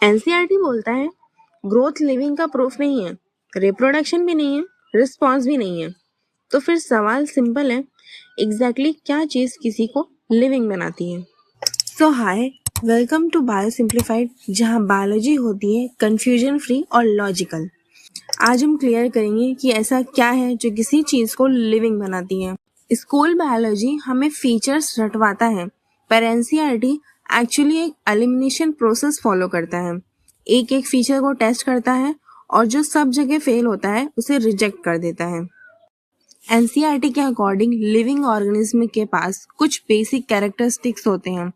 NCERT बोलता है growth living का प्रूफ नहीं है, रिप्रोडक्शन भी नहीं है, रिस्पॉन्स भी नहीं है। तो फिर सवाल सिंपल है, एग्जैक्टली क्या चीज किसी को लिविंग बनाती है? सो हाय, वेलकम टू बायो सिंप्लीफाइड, जहाँ बायोलॉजी होती है कंफ्यूजन फ्री और लॉजिकल। आज हम क्लियर करेंगे कि ऐसा क्या है जो किसी चीज को लिविंग बनाती है। स्कूल बायोलॉजी हमें फीचर्स रटवाता है, पर एनसीईआरटी एक्चुअली एक एलिमिनेशन प्रोसेस फॉलो करता है। एक एक फीचर को टेस्ट करता है और जो सब जगह फेल होता है उसे रिजेक्ट कर देता है। एनसीईआरटी के अकॉर्डिंग लिविंग ऑर्गेनिज्म के पास कुछ बेसिक कैरेक्टरिस्टिक्स होते हैं,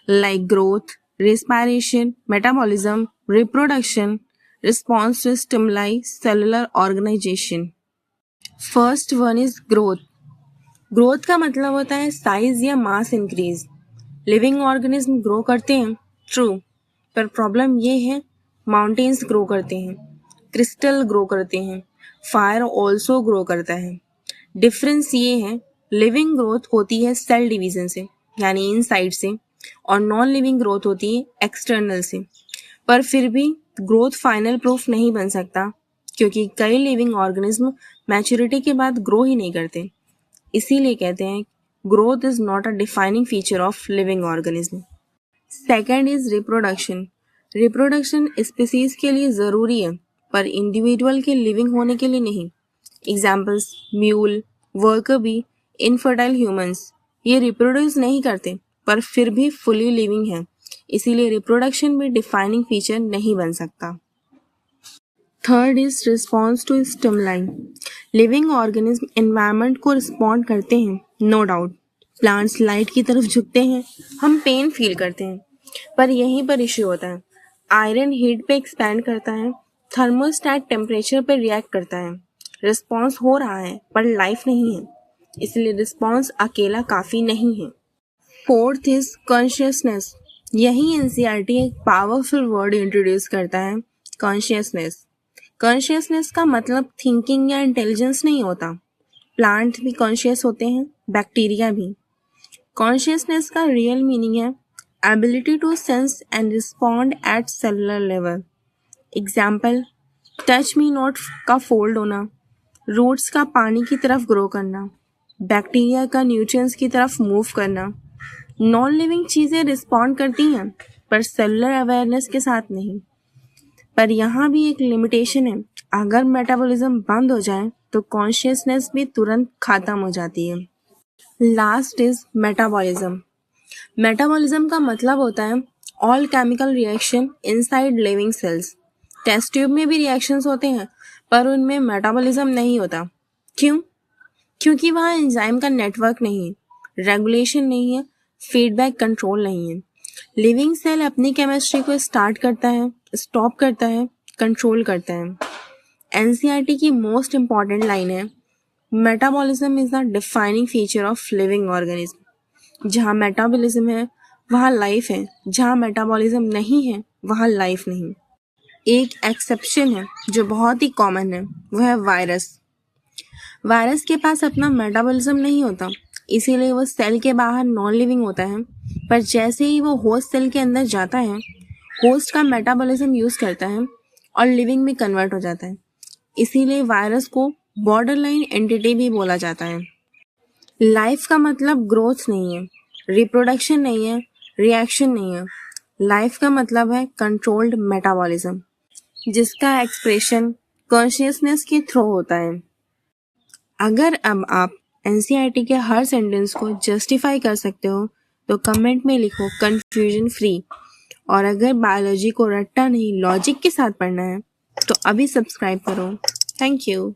like growth, respiration, metabolism, reproduction, response to stimuli, cellular organisation. First one is growth. Growth का मतलब होता है साइज या mass increase. Living organism grow करते हैं, ट्रू, पर प्रॉब्लम ये है माउंटेन्स ग्रो करते हैं, क्रिस्टल ग्रो करते हैं, फायर ऑल्सो ग्रो करता है। डिफरेंस ये है, लिविंग ग्रोथ होती है सेल डिवीजन से, यानी इनसाइड से, और नॉन लिविंग ग्रोथ होती है एक्सटर्नल से। पर फिर भी ग्रोथ फाइनल प्रूफ नहीं बन सकता, क्योंकि कई लिविंग ऑर्गेनिज्म मैच्योरिटी के बाद ग्रो ही नहीं करते। इसीलिए कहते हैं growth is not a defining feature of living organism. Second is reproduction. Reproduction species के लिए ज़रूरी है, पर इंडिविजुअल के लिविंग होने के लिए नहीं। Examples mule, worker bee, infertile humans, ये रिप्रोड्यूस नहीं करते पर फिर भी फुली लिविंग है, इसीलिए रिप्रोडक्शन भी डिफाइनिंग फीचर नहीं बन सकता। Third is response to stimuli. Living organism environment को रिस्पॉन्ड करते हैं, नो डाउट। प्लांट्स लाइट की तरफ झुकते हैं, हम पेन फील करते हैं, पर यहीं पर इश्यू होता है। आयरन हीट पे एक्सपैंड करता है, थर्मोस्टैट टेम्परेचर पे रिएक्ट करता है। रिस्पॉन्स हो रहा है पर लाइफ नहीं है, इसलिए रिस्पॉन्स अकेला काफ़ी नहीं है। Fourth is consciousness. यही एनसीईआरटी एक पावरफुल वर्ड इंट्रोड्यूस करता है, कॉन्शियसनेस। कॉन्शियसनेस का मतलब थिंकिंग या इंटेलिजेंस नहीं होता। प्लांट भी कॉन्शियस होते हैं, बैक्टीरिया भी। कॉन्शियसनेस का रियल मीनिंग है ability to sense and respond at cellular level. Example, touch me not का फोल्ड होना, रूट्स का पानी की तरफ ग्रो करना, बैक्टीरिया का न्यूट्रिएंट्स की तरफ मूव करना। नॉन लिविंग चीज़ें रिस्पॉन्ड करती हैं, पर सेलुलर अवेयरनेस के साथ नहीं। पर यहाँ भी एक लिमिटेशन है, अगर मेटाबॉलिज्म बंद हो जाए तो कॉन्शियसनेस भी तुरंत खत्म हो जाती है। Last is metabolism. मेटाबॉलिज्म का मतलब होता है all chemical reaction inside living cells. Test tube में भी रिएक्शंस होते हैं, पर उनमें मेटाबॉलिज्म नहीं होता। क्यों? क्योंकि वहाँ एंजाइम का नेटवर्क नहीं है, रेगुलेशन नहीं है, फीडबैक कंट्रोल नहीं है। लिविंग सेल अपनी केमिस्ट्री को स्टार्ट करता है, स्टॉप करता है, कंट्रोल करता है। एनसीईआरटी की मोस्ट इम्पॉर्टेंट लाइन है, metabolism is the defining feature of living organism. जहाँ मेटाबॉलिज्म है वहाँ लाइफ है, जहाँ मेटाबॉलिज्म नहीं है वहाँ लाइफ नहीं। एक एक्सेप्शन है जो बहुत ही कॉमन है, वो है वायरस। वायरस के पास अपना मेटाबॉलिज्म नहीं होता, इसीलिए वो सेल के बाहर नॉन लिविंग होता है, पर जैसे ही वो होस्ट सेल के अंदर जाता है, होस्ट का मेटाबॉलिज्म यूज करता है और लिविंग में कन्वर्ट हो जाता है। इसीलिए वायरस को बॉर्डर लाइन एंटिटी भी बोला जाता है। लाइफ का मतलब ग्रोथ नहीं है, रिप्रोडक्शन नहीं है, रिएक्शन नहीं है। लाइफ का मतलब है कंट्रोल्ड मेटाबॉलिज्म, जिसका एक्सप्रेशन कॉन्शियसनेस के थ्रू होता है। अगर अब आप एनसीईआरटी के हर सेंटेंस को जस्टिफाई कर सकते हो तो कमेंट में लिखो कंफ्यूजन फ्री। और अगर बायोलॉजी को रट्टा नहीं लॉजिक के साथ पढ़ना है तो अभी सब्सक्राइब करो। Thank you.